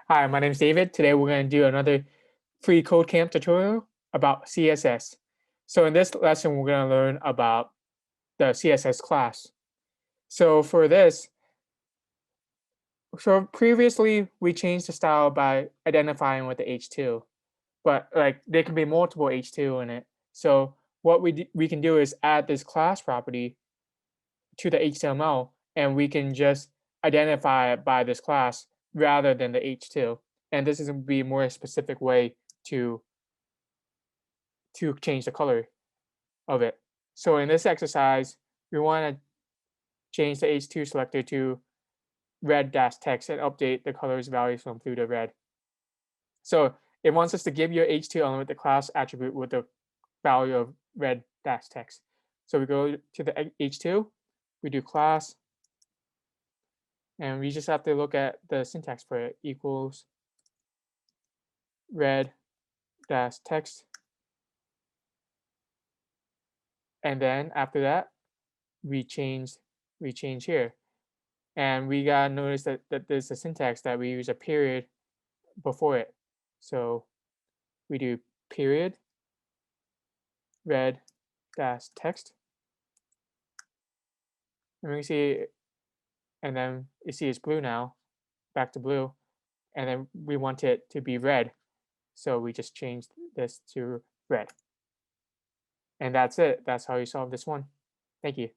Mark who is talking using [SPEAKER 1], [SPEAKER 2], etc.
[SPEAKER 1] Hi, my name is David. Today we're going to do another free code camp tutorial about CSS. So in this lesson, we're going to learn about the CSS class. So for this, so previously we changed the style by identifying with the H2, but like there can be multiple H2 in it. So what we can do is add this class property to the HTML, and we can just identify it by this class rather than the H2. And this is going to be a more specific way to change the color of it. So in this exercise, we want to change the H2 selector to red dash text and update the colors values from blue to red. So it wants us to give your H2 element the class attribute with the value of red dash text. So we go to the H2, we do class, and we just have to look at the syntax for it. Equals red dash text. And then after that, we change here. And we gotta notice that there's a syntax that we use a period before it. So we do period red dash text. And we see, and then you see it's blue now, back to blue. And then we want it to be red. So we just changed this to red. And that's it. That's how you solve this one. Thank you.